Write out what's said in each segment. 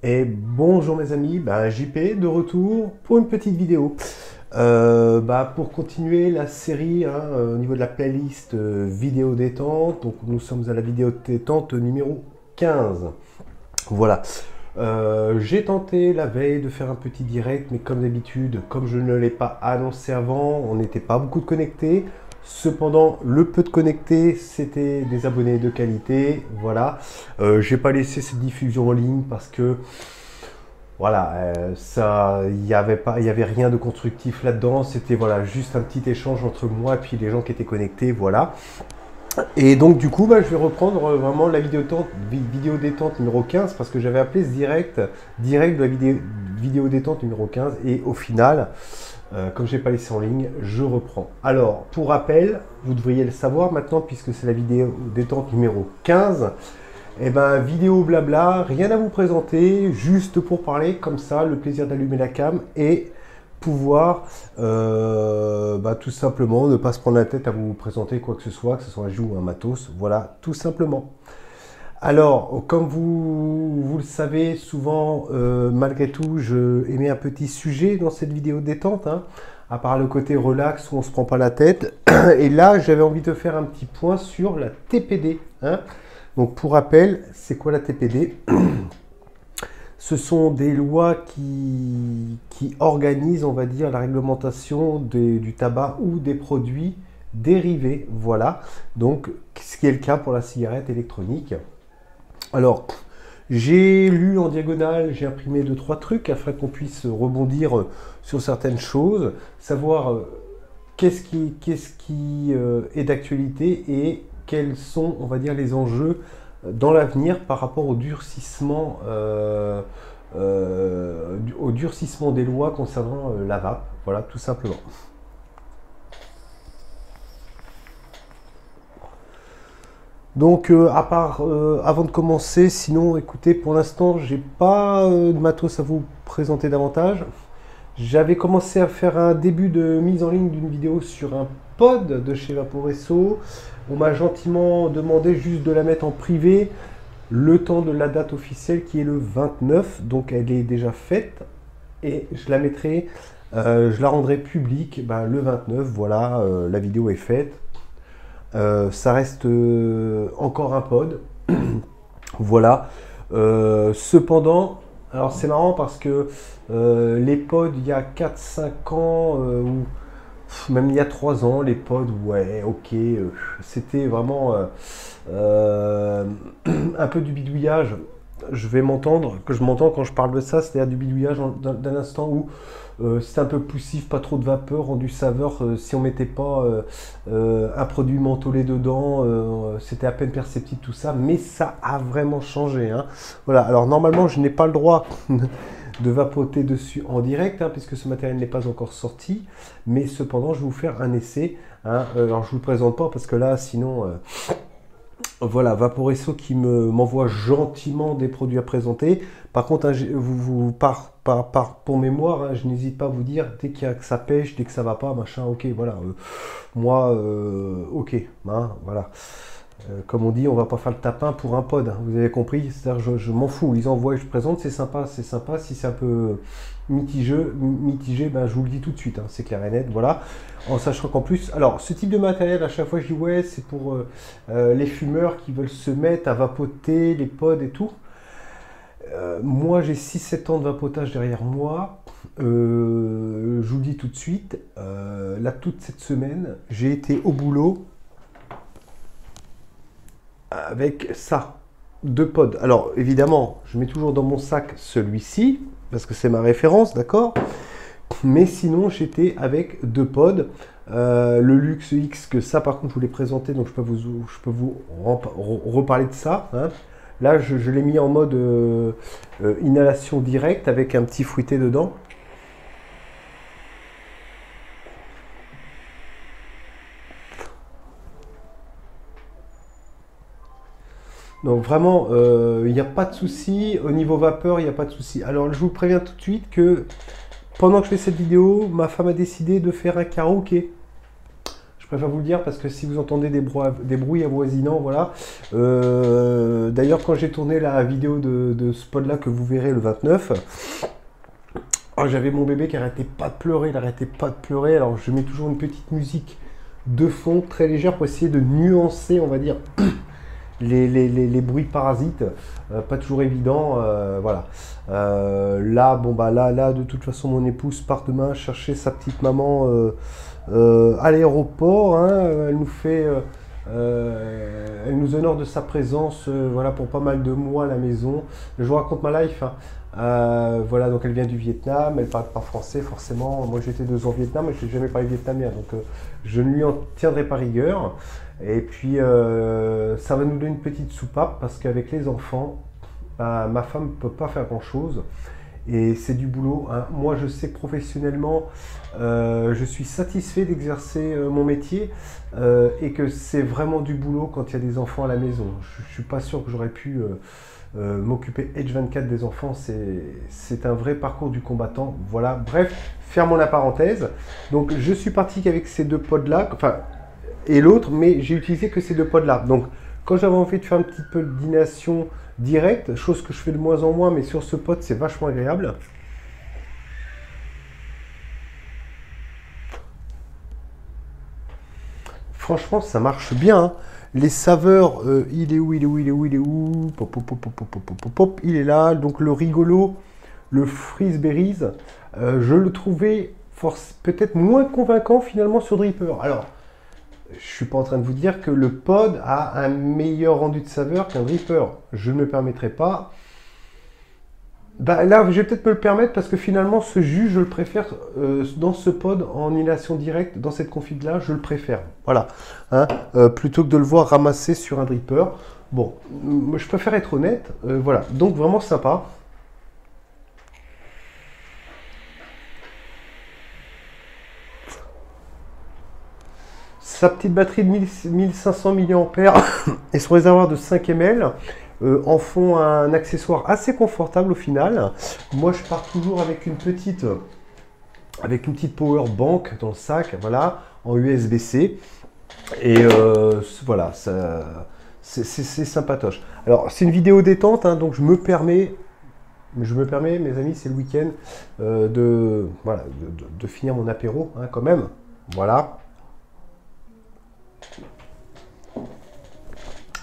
Et bonjour mes amis, JP de retour pour une petite vidéo. Pour continuer la série au niveau de la playlist vidéo détente, donc nous sommes à la vidéo détente numéro 15. Voilà. J'ai tenté la veille de faire un petit direct, mais comme d'habitude, comme je ne l'ai pas annoncé avant, on n'était pas beaucoup de connectés. Cependant, le peu de connectés, c'était des abonnés de qualité. Voilà. J'ai pas laissé cette diffusion en ligne parce que voilà, il y avait rien de constructif là-dedans. C'était voilà juste un petit échange entre moi et puis les gens qui étaient connectés. Voilà. Et donc du coup, je vais reprendre vraiment la vidéo détente numéro 15 parce que j'avais appelé ce direct de la vidéo détente numéro 15 et au final, comme je n'ai pas laissé en ligne, je reprends. Alors, pour rappel, vous devriez le savoir maintenant puisque c'est la vidéo détente numéro 15. Vidéo blabla, rien à vous présenter, juste pour parler comme ça, le plaisir d'allumer la cam et pouvoir tout simplement ne pas se prendre la tête à vous présenter quoi que ce soit un jeu ou un matos, voilà, tout simplement. Alors, comme vous le savez, souvent, malgré tout, je émets un petit sujet dans cette vidéo détente, à part le côté relax où on ne se prend pas la tête. Et là, j'avais envie de faire un petit point sur la TPD. Donc, pour rappel, c'est quoi la TPD? Ce sont des lois qui organisent, on va dire, la réglementation du tabac ou des produits dérivés. Voilà, donc ce qui est le cas pour la cigarette électronique. Alors, j'ai lu en diagonale, j'ai imprimé 2-3 trucs afin qu'on puisse rebondir sur certaines choses, savoir qu'est-ce qui est d'actualité et quels sont, on va dire, les enjeux dans l'avenir par rapport au durcissement des lois concernant la vape. Voilà, tout simplement. Donc, avant de commencer, sinon, écoutez, pour l'instant, j'ai pas de matos à vous présenter davantage. J'avais commencé à faire un début de mise en ligne d'une vidéo sur un pod de chez Vaporesso. On m'a gentiment demandé juste de la mettre en privé le temps de la date officielle qui est le 29. Donc, elle est déjà faite et je la mettrai, je la rendrai publique le 29. Voilà, la vidéo est faite. Ça reste encore un pod. Voilà. Cependant, alors c'est marrant parce que les pods il y a 4-5 ans ou même il y a 3 ans, les pods, ouais, ok, c'était vraiment un peu du bidouillage. Je m'entends quand je parle de ça, c'est-à-dire du bidouillage d'un instant où c'était un peu poussif, pas trop de vapeur, rendu saveur. Si on mettait pas un produit mentholé dedans, c'était à peine perceptible tout ça, mais ça a vraiment changé. Voilà, alors normalement je n'ai pas le droit de vapoter dessus en direct, puisque ce matériel n'est pas encore sorti, mais cependant je vais vous faire un essai. Alors je vous le présente pas parce que là sinon... Voilà, Vaporesso qui m'envoie gentiment des produits à présenter. Par contre, pour mémoire, je n'hésite pas à vous dire, dès qu'il y a que ça pêche, dès que ça va pas, machin, ok, voilà. Moi, ok, voilà. Comme on dit, on va pas faire le tapin pour un pod, vous avez compris. C'est-à-dire, je m'en fous, ils envoient, je présente, c'est sympa, c'est sympa. Si c'est un peu mitigé, je vous le dis tout de suite, c'est clair et net, voilà. En sachant qu'en plus, alors ce type de matériel, à chaque fois je dis ouais, c'est pour les fumeurs qui veulent se mettre à vapoter, les pods et tout. Moi j'ai 6-7 ans de vapotage derrière moi. Je vous le dis tout de suite, là toute cette semaine, j'ai été au boulot avec ça, 2 pods. Alors évidemment, je mets toujours dans mon sac celui-ci, parce que c'est ma référence, d'accord? Mais sinon, j'étais avec 2 pods. Le Luxe X, que ça par contre, je voulais présenter, donc je peux vous reparler de ça. Là, je l'ai mis en mode inhalation directe avec un petit fouetté dedans. Donc vraiment, il n'y a pas de souci. Au niveau vapeur, il n'y a pas de souci. Alors, je vous préviens tout de suite que pendant que je fais cette vidéo, ma femme a décidé de faire un karaoké. Je Je préfère vous le dire parce que si vous entendez des bruits avoisinants, voilà. D'ailleurs, quand j'ai tourné la vidéo de ce pod-là que vous verrez le 29, oh, j'avais mon bébé qui arrêtait pas de pleurer, il arrêtait pas de pleurer. Alors je mets toujours une petite musique de fond très légère pour essayer de nuancer, on va dire, les bruits parasites. Pas toujours évident, voilà. Là, bon bah là, de toute façon, mon épouse part demain chercher sa petite maman à l'aéroport. Hein. Elle nous honore de sa présence, voilà, pour pas mal de mois à la maison. Je vous raconte ma life. Hein. Voilà, donc elle vient du Vietnam, elle parle pas français forcément. Moi j'étais 2 ans au Vietnam, mais je n'ai jamais parlé vietnamien, donc je ne lui en tiendrai pas rigueur. Et puis ça va nous donner une petite soupape parce qu'avec les enfants, ma femme ne peut pas faire grand chose. Et c'est du boulot. Hein. Moi, je sais que professionnellement, je suis satisfait d'exercer mon métier et que c'est vraiment du boulot quand il y a des enfants à la maison. Je ne suis pas sûr que j'aurais pu m'occuper H24 des enfants. C'est un vrai parcours du combattant. Voilà, bref, fermons la parenthèse. Donc, je suis parti qu'avec ces 2 pods-là, enfin, et l'autre, mais j'ai utilisé que ces 2 pods-là. Donc, quand j'avais envie de faire un petit peu de dînation directe, chose que je fais de moins en moins, mais sur ce pod, c'est vachement agréable. Franchement, ça marche bien. Hein. Les saveurs, il est où, pop, pop, pop, pop, pop, pop, pop, pop, il est là. Donc le rigolo, le freeze berries, je le trouvais peut-être moins convaincant finalement sur Dripper. Alors, je suis pas en train de vous dire que le pod a un meilleur rendu de saveur qu'un dripper. Je ne me permettrai pas. Bah, là, je vais peut-être me le permettre parce que finalement, ce jus, je le préfère dans ce pod en inhalation directe, dans cette config-là, je le préfère. Voilà. Hein, plutôt que de le voir ramasser sur un dripper. Bon, je préfère être honnête. Voilà. Donc, vraiment sympa. Sa petite batterie de 1500 mAh et son réservoir de 5 ml en font un accessoire assez confortable au final. Moi, je pars toujours avec une petite power bank dans le sac, voilà, en USB-C. Et voilà, c'est sympatoche. Alors, c'est une vidéo détente, hein, donc je me permets, mes amis, c'est le week-end, voilà, de finir mon apéro, hein, quand même. Voilà.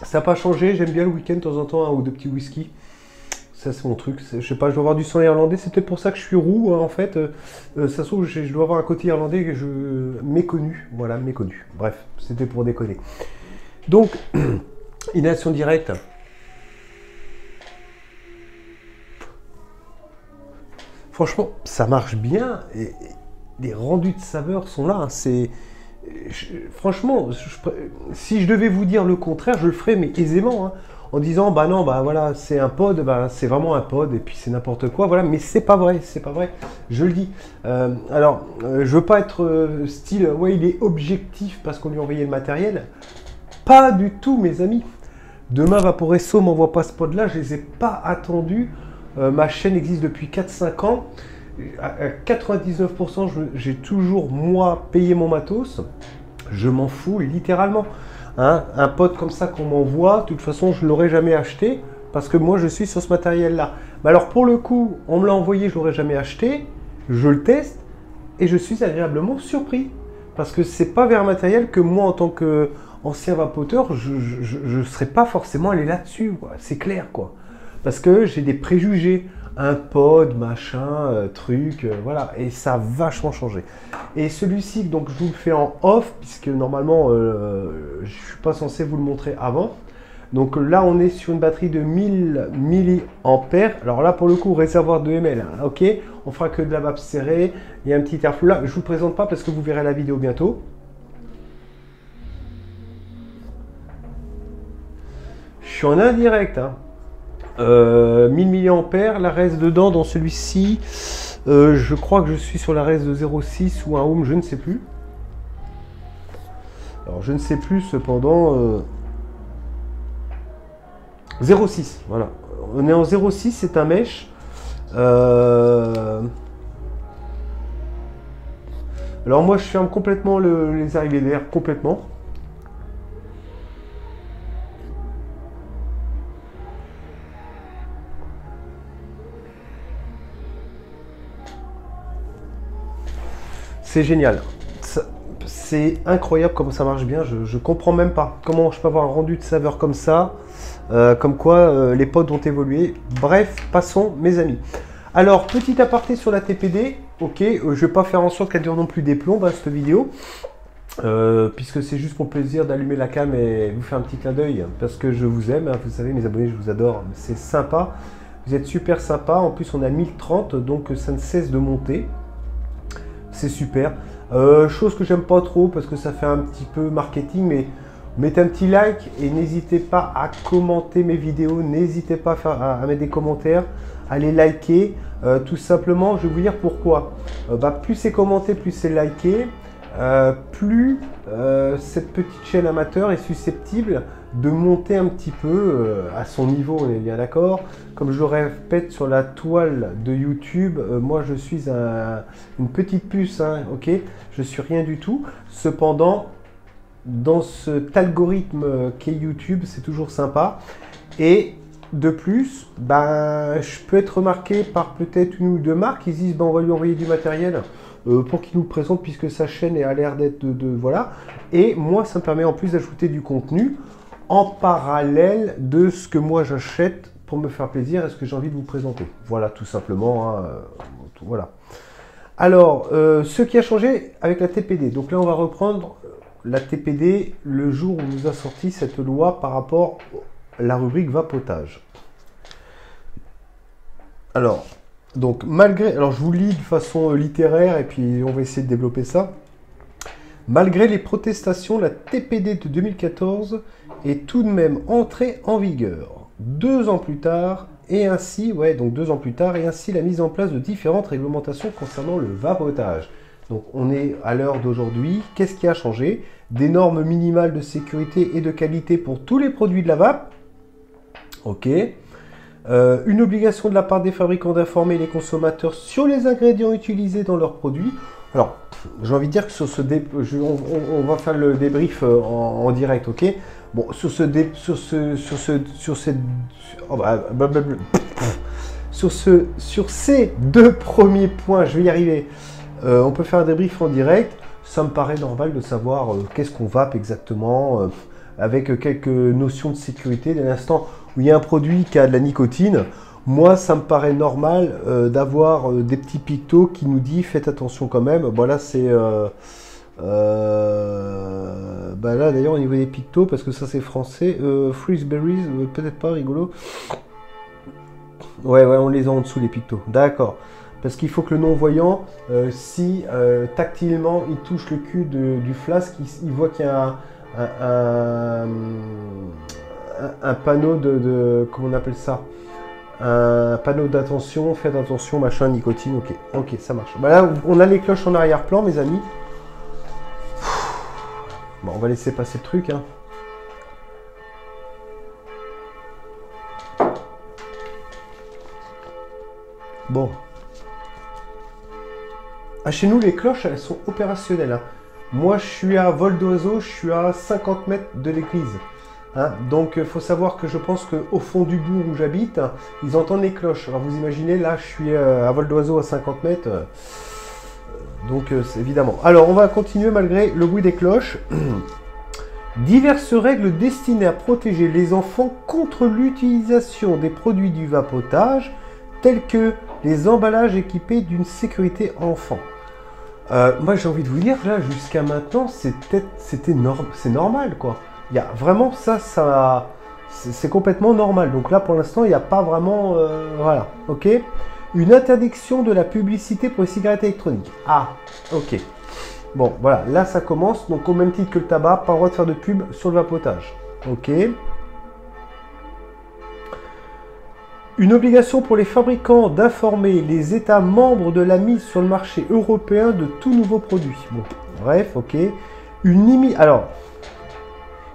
Ça n'a pas changé, j'aime bien le week-end de temps en temps, 1 ou 2 petits whisky. Ça c'est mon truc, je sais pas, je dois avoir du sang irlandais, c'est peut-être pour ça que je suis roux, hein, en fait. Ça se trouve, je dois avoir un côté irlandais que méconnu, voilà, méconnu. Bref, c'était pour déconner. Donc, inhalation directe. Franchement, ça marche bien, et les rendus de saveur sont là, hein, franchement, si je devais vous dire le contraire, je le ferais, mais aisément, hein, en disant, bah non, bah voilà, c'est un pod, bah c'est vraiment un pod, et puis c'est n'importe quoi, voilà, mais c'est pas vrai, je le dis. Alors, je veux pas être style, ouais, il est objectif parce qu'on lui a envoyé le matériel. Pas du tout, mes amis. Demain, Vaporesso m'envoie pas ce pod-là, je les ai pas attendus. Ma chaîne existe depuis 4-5 ans. À 99%, j'ai toujours, moi, payé mon matos. Je m'en fous, littéralement. Hein, un pod comme ça qu'on m'envoie, de toute façon, je ne l'aurais jamais acheté parce que moi, je suis sur ce matériel-là. Mais alors, pour le coup, on me l'a envoyé, je ne l'aurais jamais acheté. Je le teste et je suis agréablement surpris. Parce que ce n'est pas vers un matériel que moi, en tant qu'ancien vapoteur, je ne serais pas forcément allé là-dessus. C'est clair, quoi. Parce que j'ai des préjugés. Un pod, machin, truc, voilà, et ça a vachement changé. Et celui-ci, donc je vous le fais en off, puisque normalement, je ne suis pas censé vous le montrer avant. Donc là, on est sur une batterie de 1000 mAh. Alors là, pour le coup, réservoir de ml, hein, ok, on fera que de la vape serrée, il y a un petit airflow là, je ne vous le présente pas parce que vous verrez la vidéo bientôt. Je suis en indirect, hein. 1000 mAh, la reste dedans dans celui-ci, je crois que je suis sur la reste de 0,6 ou un ohm, je ne sais plus. Alors je ne sais plus cependant, 0,6, voilà. On est en 0,6, c'est un mesh. Alors moi je ferme complètement les arrivées d'air, complètement. C'est génial. C'est incroyable comment ça marche bien. Je comprends même pas comment je peux avoir un rendu de saveur comme ça. Comme quoi les pods ont évolué. Bref, passons mes amis. Alors, petit aparté sur la TPD. Ok, je vais pas faire en sorte qu'elle dure non plus des plombs, cette vidéo. Puisque c'est juste pour le plaisir d'allumer la cam et vous faire un petit clin d'œil. Parce que je vous aime. Hein, vous savez, mes abonnés, je vous adore. C'est sympa. Vous êtes super sympa. En plus, on a 1030. Donc, ça ne cesse de monter. C'est super. Chose que j'aime pas trop parce que ça fait un petit peu marketing, mais mettez un petit like et n'hésitez pas à commenter mes vidéos, n'hésitez pas à mettre des commentaires, à les liker. Tout simplement, je vais vous dire pourquoi. Plus c'est commenté, plus c'est liké, plus cette petite chaîne amateur est susceptible de monter un petit peu à son niveau, on est bien d'accord. Comme je le répète sur la toile de YouTube, moi je suis une petite puce, hein, ok, je suis rien du tout. Cependant, dans cet algorithme qu'est YouTube, c'est toujours sympa. Et de plus, je peux être remarqué par peut-être une ou deux marques qui disent on va lui envoyer du matériel pour qu'il nous le présente puisque sa chaîne a l'air d'être voilà. Et moi, ça me permet en plus d'ajouter du contenu en parallèle de ce que moi j'achète pour me faire plaisir et ce que j'ai envie de vous présenter. Voilà, tout simplement. Hein, voilà. Alors, ce qui a changé avec la TPD. Donc là, on va reprendre la TPD le jour où nous a sorti cette loi par rapport à la rubrique vapotage. Alors, donc malgré... Alors, je vous lis de façon littéraire et puis on va essayer de développer ça. Malgré les protestations, la TPD de 2014 est tout de même entrée en vigueur 2 ans plus tard et ainsi, donc 2 ans plus tard, et ainsi la mise en place de différentes réglementations concernant le vapotage. Donc on est à l'heure d'aujourd'hui, qu'est-ce qui a changé? Des normes minimales de sécurité et de qualité pour tous les produits de la vape. Ok. Une obligation de la part des fabricants d'informer les consommateurs sur les ingrédients utilisés dans leurs produits. Alors, j'ai envie de dire que sur ce on va faire le débrief en direct, ok? Bon, sur ces 2 premiers points, je vais y arriver. On peut faire un débrief en direct. Ça me paraît normal de savoir qu'est-ce qu'on vape exactement, avec quelques notions de sécurité. Dès l'instant où il y a un produit qui a de la nicotine, moi, ça me paraît normal d'avoir des petits pictos qui nous disent faites attention quand même. Voilà, c'est là d'ailleurs au niveau des pictos, parce que ça c'est français. Freezeberries, peut-être pas, rigolo. Ouais, on les a en dessous les pictos. D'accord. Parce qu'il faut que le non-voyant, si tactilement il touche le cul du flasque, il voit qu'il y a un panneau comment on appelle ça? Un panneau d'attention, faites attention, machin, nicotine, ok, ça marche. Là, on a les cloches en arrière-plan, mes amis. Bon, on va laisser passer le truc, hein. Bon. Ah, chez nous, les cloches, elles sont opérationnelles. Hein. Moi, je suis à vol d'oiseau, je suis à 50 mètres de l'église. Hein. Donc, il faut savoir que je pense qu'au fond du bourg où j'habite, ils entendent les cloches. Alors, vous imaginez, là, je suis à vol d'oiseau à 50 mètres. Donc, évidemment. Alors, on va continuer malgré le bruit des cloches. Diverses règles destinées à protéger les enfants contre l'utilisation des produits du vapotage, tels que les emballages équipés d'une sécurité enfant. Moi, j'ai envie de vous dire, là, jusqu'à maintenant, c'est normal, quoi. Il y a vraiment ça c'est complètement normal. Donc là, pour l'instant, il n'y a pas vraiment... voilà, ok. Une interdiction de la publicité pour les cigarettes électroniques. Ah, ok. Bon, voilà, là, ça commence. Donc, au même titre que le tabac, pas le droit de faire de pub sur le vapotage. Ok. Une obligation pour les fabricants d'informer les États membres de la mise sur le marché européen de tout nouveau produit. Bon, bref, ok. Une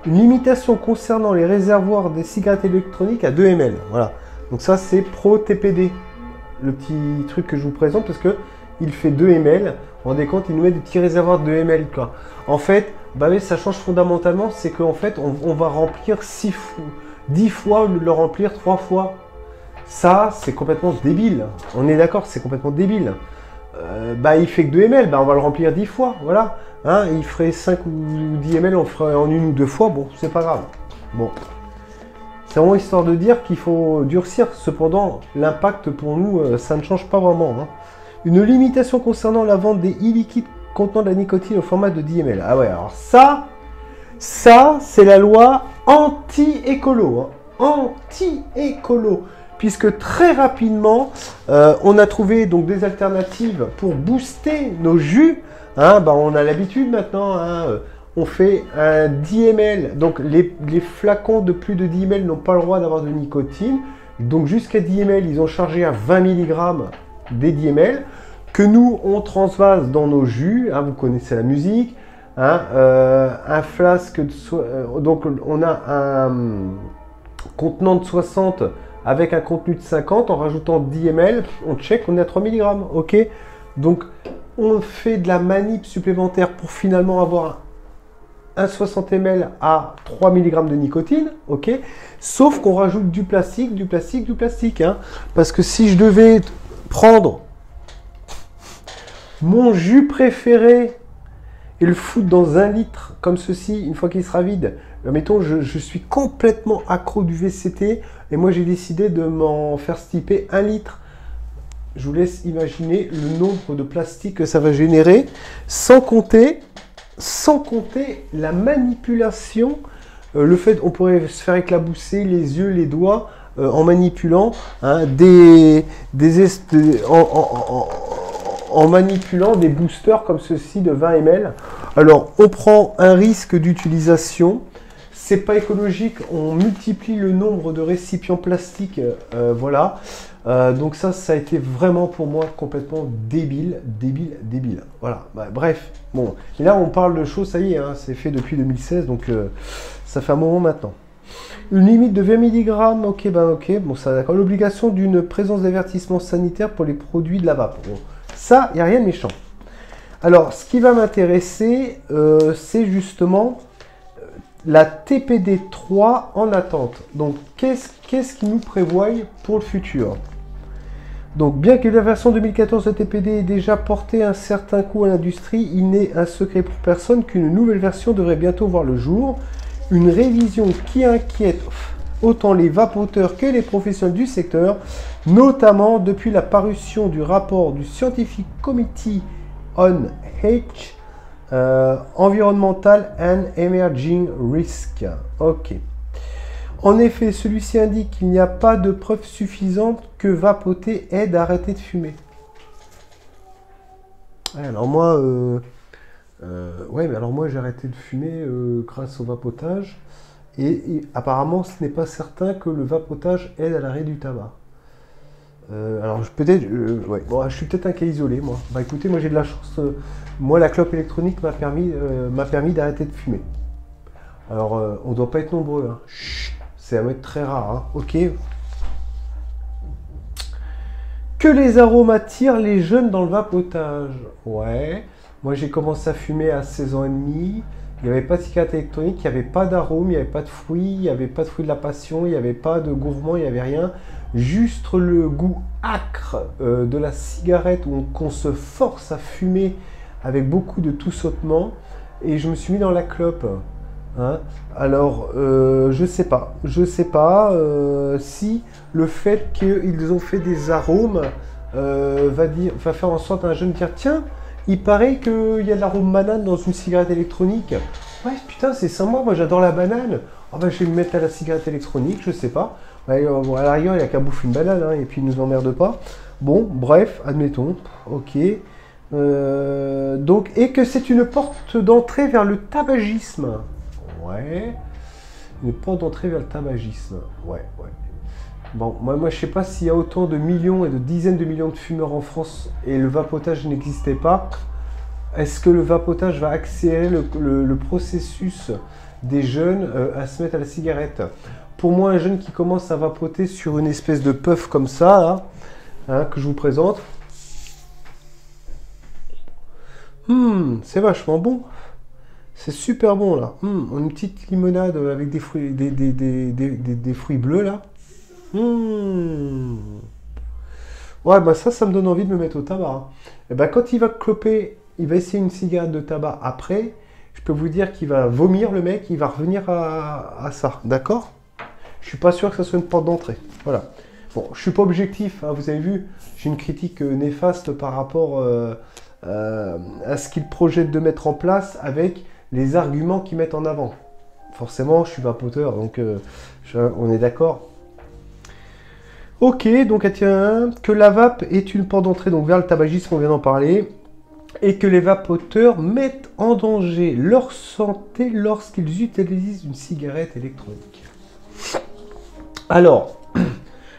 limitation concernant les réservoirs des cigarettes électroniques à 2 ml. Voilà. Donc ça, c'est Pro TPD. Le petit truc que je vous présente parce que il fait 2 ml. vous rendez compte, ils nous mettent des petits réservoirs de ml, quoi. En fait, bah oui, ça change fondamentalement, c'est qu'en fait, on va remplir 10 fois au lieu de le remplir 3 fois. Ça, c'est complètement débile. On est d'accord, c'est complètement débile. Bah, il fait que 2 ml, bah, on va le remplir 10 fois, voilà. Hein, il ferait 5 ou 10 ml, on le ferait en 1 ou 2 fois, bon, c'est pas grave. Bon. C'est vraiment histoire de dire qu'il faut durcir. Cependant, l'impact pour nous, ça ne change pas vraiment. Hein. Une limitation concernant la vente des e-liquides contenant de la nicotine au format de 10 ml. Ah ouais, alors ça c'est la loi anti-écolo. Hein. Anti-écolo. Puisque très rapidement, on a trouvé donc des alternatives pour booster nos jus. Hein, bah, on a l'habitude maintenant. Hein, on fait un 10 ml. Donc les flacons de plus de 10 ml n'ont pas le droit d'avoir de nicotine. Donc jusqu'à 10 ml, ils ont chargé à 20 mg des 10 ml. Que nous, on transvase dans nos jus. Hein, vous connaissez la musique. Hein, un flasque, donc on a un contenant de 60 avec un contenu de 50. En rajoutant 10 ml, on check, on est à 3 mg. Ok. Donc on fait de la manip supplémentaire pour finalement avoir un 60 ml à 3 mg de nicotine, ok. Sauf qu'on rajoute du plastique, hein. Parce que si je devais prendre mon jus préféré et le foutre dans 1 litre comme ceci, une fois qu'il sera vide, mettons, je suis complètement accro du VCT et moi j'ai décidé de m'en faire stiper 1 litre. Je vous laisse imaginer le nombre de plastique que ça va générer, sans compter la manipulation, le fait on pourrait se faire éclabousser les yeux, les doigts en manipulant hein, en manipulant des boosters comme ceci de 20 ml. Alors on prend un risque d'utilisation, c'est pas écologique, on multiplie le nombre de récipients plastiques, voilà. Donc ça a été vraiment pour moi complètement débile. Voilà, bah, bref. Bon, et là on parle de choses, ça y est, hein, c'est fait depuis 2016, donc ça fait un moment maintenant. Une limite de 20 mg, ok, bah ok, bon ça d'accord. L'obligation d'une présence d'avertissement sanitaire pour les produits de la vape. Bon, ça, il n'y a rien de méchant. Alors, ce qui va m'intéresser, c'est justement la TPD 3 en attente. Donc, qu'est-ce qui nous prévoit pour le futur? Donc, bien que la version 2014 de TPD ait déjà porté un certain coup à l'industrie, il n'est un secret pour personne qu'une nouvelle version devrait bientôt voir le jour. Une révision qui inquiète autant les vapoteurs que les professionnels du secteur, notamment depuis la parution du rapport du Scientific Committee on H, Environmental and Emerging Risk. Ok. En effet, celui-ci indique qu'il n'y a pas de preuves suffisantes que vapoter aide à arrêter de fumer. Alors moi, ouais, mais alors moi j'ai arrêté de fumer grâce au vapotage. Et apparemment, ce n'est pas certain que le vapotage aide à l'arrêt du tabac. Alors peut-être, ouais, bon, je suis peut-être un cas isolé, moi. Bah écoutez, moi j'ai de la chance. Moi, la clope électronique m'a permis d'arrêter de fumer. Alors, on ne doit pas être nombreux. Hein. C'est un mec très rare. Hein. Ok. Que les arômes attirent les jeunes dans le vapotage. Ouais. Moi, j'ai commencé à fumer à 16 ans et demi. Il n'y avait pas de cigarette électronique, il n'y avait pas d'arôme, il n'y avait pas de fruits, il n'y avait pas de fruits de la passion, il n'y avait pas de gourmand, il n'y avait rien. Juste le goût âcre de la cigarette qu'on se force à fumer avec beaucoup de tout sautement. Et je me suis mis dans la clope. Hein. Alors, je sais pas si le fait qu'ils ont fait des arômes va faire en sorte un jeune dire tiens, il paraît qu'il y a de l'arôme banane dans une cigarette électronique. Ouais, putain, c'est sympa, moi j'adore la banane. Oh, bah, je vais me mettre à la cigarette électronique, je sais pas. Ouais, à l'arrière, il n'y a qu'à bouffer une banane, hein, et puis il nous emmerde pas. Bon, bref, admettons. Ok. Donc, et que c'est une porte d'entrée vers le tabagisme. Ouais. Une porte d'entrée vers le tabagisme. Ouais. Bon, moi je sais pas s'il y a autant de millions et de dizaines de millions de fumeurs en France et le vapotage n'existait pas. Est-ce que le vapotage va accélérer le processus des jeunes à se mettre à la cigarette? Pour moi, un jeune qui commence à vapoter sur une espèce de puff comme ça, là, hein, que je vous présente, C'est vachement bon. C'est super bon là. Une petite limonade avec des fruits, des fruits bleus là. Ouais, bah ça me donne envie de me mettre au tabac, hein. Et bah quand il va cloper, il va essayer une cigarette de tabac après, je peux vous dire qu'il va vomir le mec, il va revenir à ça, d'accord? Je suis pas sûr que ça soit une porte d'entrée. Voilà. Bon, je suis pas objectif, hein, vous avez vu, j'ai une critique néfaste par rapport à ce qu'ils projettent de mettre en place avec les arguments qu'ils mettent en avant. Forcément, je suis vapoteur, donc on est d'accord. Ok, donc tiens, que la vape est une porte d'entrée donc vers le tabagisme, on vient d'en parler, et que les vapoteurs mettent en danger leur santé lorsqu'ils utilisent une cigarette électronique. Alors,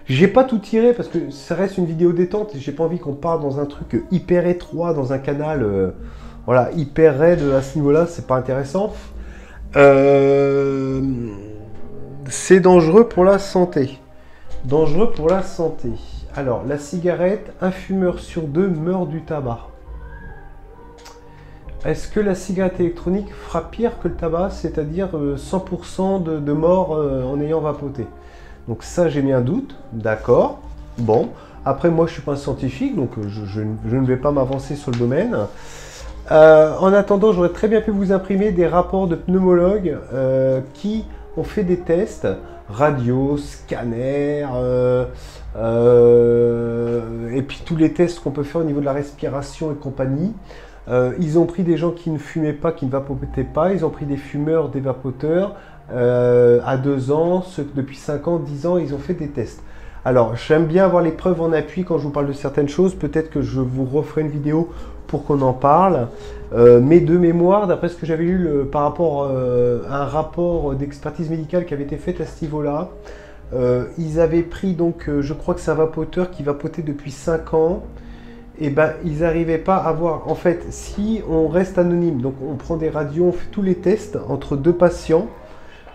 j'ai pas tout tiré parce que ça reste une vidéo détente et j'ai pas envie qu'on parte dans un truc hyper étroit, dans un canal voilà, hyper raide à ce niveau-là, c'est pas intéressant. C'est dangereux pour la santé. Dangereux pour la santé. Alors, la cigarette, un fumeur sur deux meurt du tabac. Est-ce que la cigarette électronique fera pire que le tabac, c'est-à-dire 100% de mort en ayant vapoté? Donc ça, j'ai mis un doute, d'accord. Bon, après moi, je suis pas un scientifique, donc je ne vais pas m'avancer sur le domaine. En attendant, j'aurais très bien pu vous imprimer des rapports de pneumologues qui ont fait des tests, radio, scanner, et puis tous les tests qu'on peut faire au niveau de la respiration et compagnie. Ils ont pris des gens qui ne fumaient pas, qui ne vapotaient pas, ils ont pris des fumeurs, des vapoteurs, à 2 ans, ceux que depuis 5 ans, 10 ans, ils ont fait des tests. Alors, j'aime bien avoir les preuves en appui quand je vous parle de certaines choses, peut-être que je vous referai une vidéo pour qu'on en parle, mais de mémoire, d'après ce que j'avais lu par rapport à un rapport d'expertise médicale qui avait été fait à ce niveau-là, ils avaient pris donc, je crois que c'est un vapoteur qui vapotait depuis 5 ans, et ben ils n'arrivaient pas à voir, en fait, si on reste anonyme, donc on prend des radios, on fait tous les tests entre 2 patients,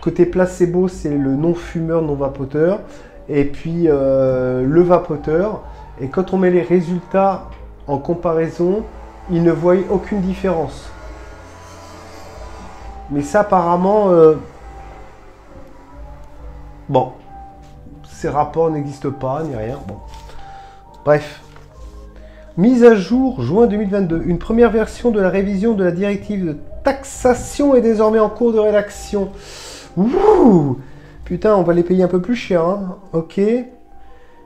côté placebo c'est le non-fumeur, non-vapoteur, et puis le vapoteur, et quand on met les résultats en comparaison, ils ne voyaient aucune différence. Mais ça apparemment, bon, ces rapports n'existent pas, ni rien, bon. Bref. Mise à jour, juin 2022. Une première version de la révision de la directive de taxation est désormais en cours de rédaction. Ouh, putain, on va les payer un peu plus cher, hein. Ok.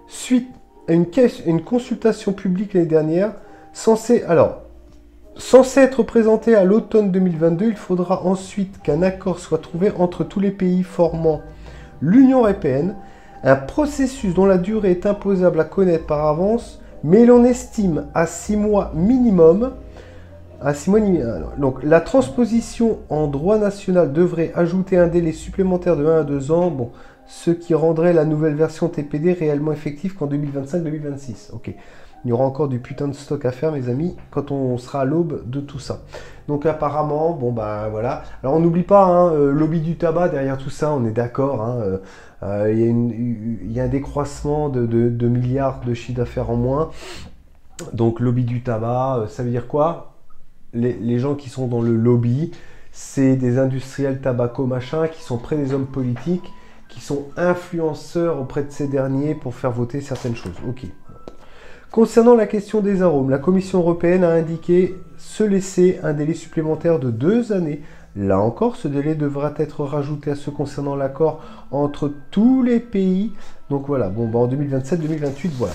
Suite à une consultation publique l'année dernière, censée être présentée à l'automne 2022, il faudra ensuite qu'un accord soit trouvé entre tous les pays formant l'Union européenne, un processus dont la durée est imposable à connaître par avance, mais l'on estime à 6 mois minimum. Donc la transposition en droit national devrait ajouter un délai supplémentaire de 1 à 2 ans, bon, ce qui rendrait la nouvelle version TPD réellement effective qu'en 2025-2026. Ok. Il y aura encore du putain de stock à faire, mes amis, quand on sera à l'aube de tout ça. Donc apparemment, bon bah voilà. Alors on n'oublie pas, hein, lobby du tabac, derrière tout ça, on est d'accord. Hein, il y a un décroissement de milliards de chiffre d'affaires en moins. Donc lobby du tabac, ça veut dire quoi? Les gens qui sont dans le lobby, c'est des industriels tabacco machin, qui sont près des hommes politiques, qui sont influenceurs auprès de ces derniers pour faire voter certaines choses. Ok. Concernant la question des arômes, la Commission européenne a indiqué se laisser un délai supplémentaire de 2 années. Là encore, ce délai devra être rajouté à ceux concernant l'accord entre tous les pays. Donc voilà, bon, bah en 2027-2028, voilà.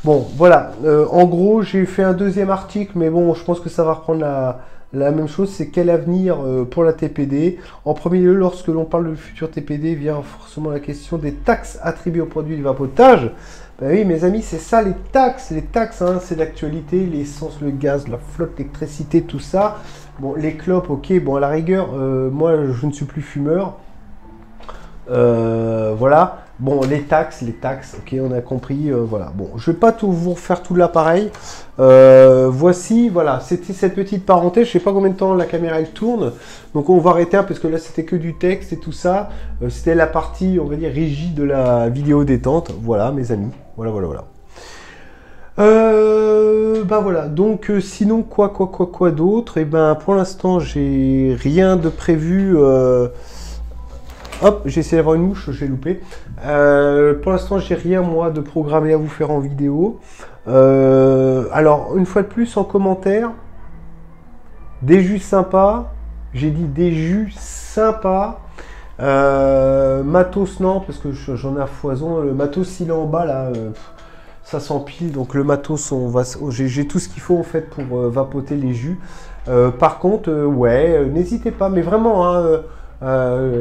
Bon, voilà, en gros, j'ai fait un deuxième article, mais bon, je pense que ça va reprendre la même chose, c'est quel avenir pour la TPD. En premier lieu, lorsque l'on parle de futur TPD, vient forcément la question des taxes attribuées aux produits du vapotage. Ben oui, mes amis, c'est ça, les taxes, hein, c'est l'actualité, l'essence, le gaz, la flotte, l'électricité, tout ça. Bon, les clopes, ok, bon, à la rigueur, moi, je ne suis plus fumeur. Voilà. Bon, les taxes, ok, on a compris, voilà. Bon, je vais pas vous refaire tout l'appareil. Voici, voilà, c'était cette petite parenthèse. Je sais pas combien de temps la caméra elle tourne, donc on va arrêter parce que là c'était que du texte et tout ça. C'était la partie, on va dire, rigide de la vidéo détente. Voilà, mes amis. Voilà. Bah voilà, donc sinon quoi d'autre? Et ben pour l'instant j'ai rien de prévu. Hop, j'ai essayé d'avoir une mouche, j'ai loupé. Pour l'instant j'ai rien moi de programmé à vous faire en vidéo. Alors une fois de plus en commentaire, des jus sympas. J'ai dit des jus sympas. Matos non parce que j'en ai à foison. Le matos il est en bas là. Ça s'empile, donc le matos, j'ai tout ce qu'il faut en fait pour vapoter les jus. Par contre, ouais, n'hésitez pas, mais vraiment, hein,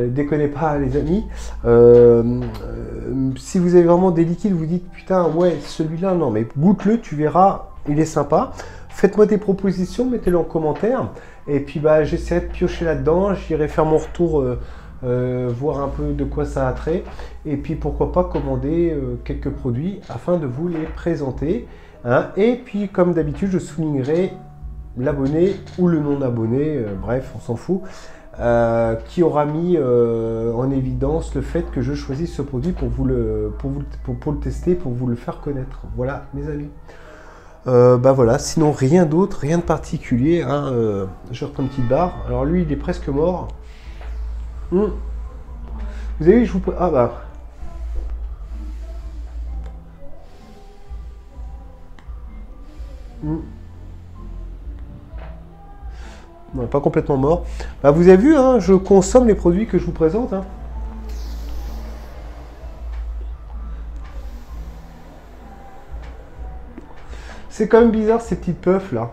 déconnez pas les amis. Si vous avez vraiment des liquides, vous dites putain, ouais, celui-là, non, mais goûte-le, tu verras, il est sympa. Faites-moi des propositions, mettez-le en commentaire. Et puis bah, j'essaierai de piocher là-dedans, j'irai faire mon retour. Voir un peu de quoi ça a trait et puis pourquoi pas commander quelques produits afin de vous les présenter, hein. Et puis comme d'habitude je soulignerai l'abonné ou le non abonné, bref on s'en fout, qui aura mis en évidence le fait que je choisisse ce produit pour le tester, pour vous le faire connaître. Voilà mes amis. Bah voilà, sinon rien d'autre, rien de particulier, hein. Je reprends une petite barre. Alors lui il est presque mort. Vous avez vu, je vous... Ah bah... Non, pas complètement mort. Bah, vous avez vu, hein, je consomme les produits que je vous présente. Hein. C'est quand même bizarre ces petites puffs là.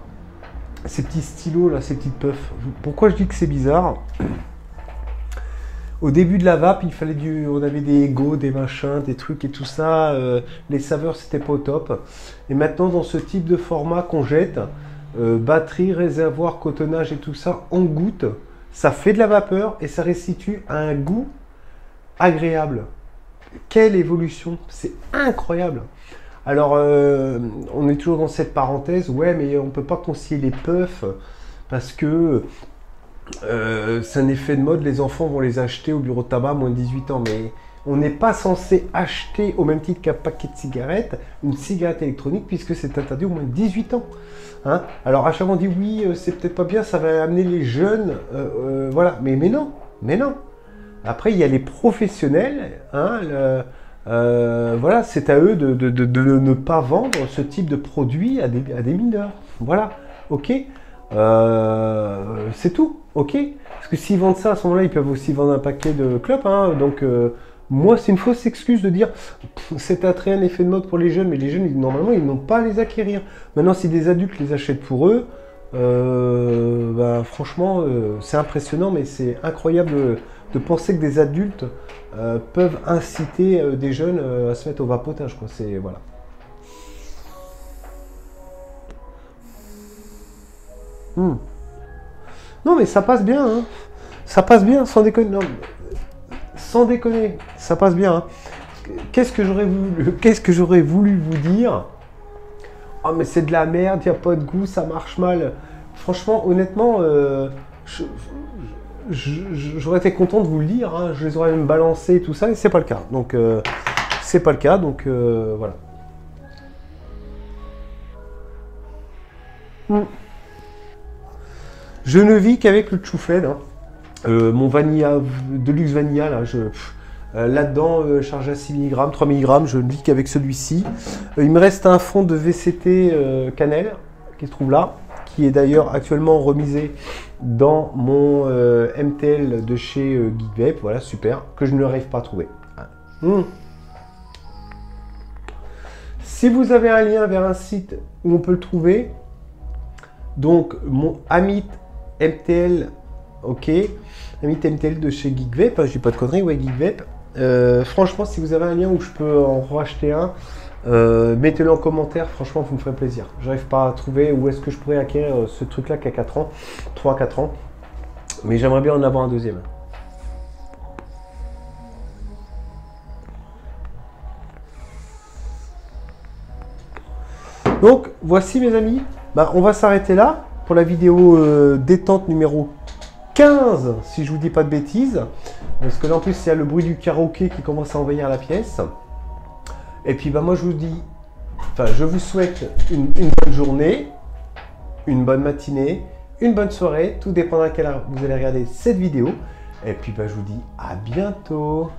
Ces petits stylos là, ces petites puffs. Pourquoi je dis que c'est bizarre? Au début de la vape, on avait des égos, des machins, des trucs et tout ça. Les saveurs, c'était pas au top. Et maintenant, dans ce type de format qu'on jette, batterie, réservoir, cotonnage et tout ça, on goûte. Ça fait de la vapeur et ça restitue un goût agréable. Quelle évolution! C'est incroyable! Alors, on est toujours dans cette parenthèse. Ouais, mais on peut pas conseiller les puffs parce que... c'est un effet de mode, les enfants vont les acheter au bureau de tabac à moins de 18 ans, mais on n'est pas censé acheter au même titre qu'un paquet de cigarettes, une cigarette électronique, puisque c'est interdit au moins de 18 ans. Hein. Alors à chaque fois on dit oui, c'est peut-être pas bien, ça va amener les jeunes, voilà, mais non, mais non. Après il y a les professionnels, hein, voilà, c'est à eux de ne pas vendre ce type de produit à des mineurs. Voilà, ok. C'est tout, ok. Parce que s'ils vendent ça, à ce moment-là, ils peuvent aussi vendre un paquet de clopes, hein. Donc, moi, c'est une fausse excuse de dire c'est un effet de mode pour les jeunes, mais les jeunes, normalement, ils n'ont pas à les acquérir. Maintenant, si des adultes les achètent pour eux, bah, franchement, c'est impressionnant, mais c'est incroyable de penser que des adultes peuvent inciter des jeunes à se mettre au vapotage, quoi. C'est, voilà. Non mais ça passe bien, hein. Ça passe bien, sans déconner. Non, sans déconner, ça passe bien. Hein. Qu'est-ce que j'aurais voulu vous dire? Oh mais c'est de la merde, il n'y a pas de goût, ça marche mal. Franchement, honnêtement, j'aurais été content de vous le dire. Hein. Je les aurais même balancés et tout ça, et c'est pas le cas. Donc c'est pas le cas, donc voilà. Je ne vis qu'avec le Choufed, hein. Mon Vanilla, Deluxe Vanilla, là, là-dedans, chargé à 6 mg, 3 mg, je ne vis qu'avec celui-ci. Il me reste un fond de VCT cannelle, qui se trouve là, qui est d'ailleurs actuellement remisé dans mon MTL de chez Geek Vape, voilà, super, que je n'arrive pas à trouver. Si vous avez un lien vers un site où on peut le trouver, donc mon Amit MTL, ok, Amit MTL de chez Geek Vape, hein, je dis pas de conneries, ouais, Geek Vape. Franchement, si vous avez un lien où je peux en racheter un, mettez-le en commentaire, franchement, vous me ferez plaisir. J'arrive pas à trouver où est-ce que je pourrais acquérir ce truc-là qu'à 4 ans, 3-4 ans, mais j'aimerais bien en avoir un deuxième. Donc, voici mes amis, bah, on va s'arrêter là pour la vidéo détente numéro 15, si je vous dis pas de bêtises. Parce que là, en plus, il y a le bruit du karaoké qui commence à envahir la pièce. Et puis, bah, moi, je vous dis enfin, je vous souhaite une bonne journée, une bonne matinée, une bonne soirée. Tout dépendra à quelle heure vous allez regarder cette vidéo. Et puis, bah, je vous dis à bientôt.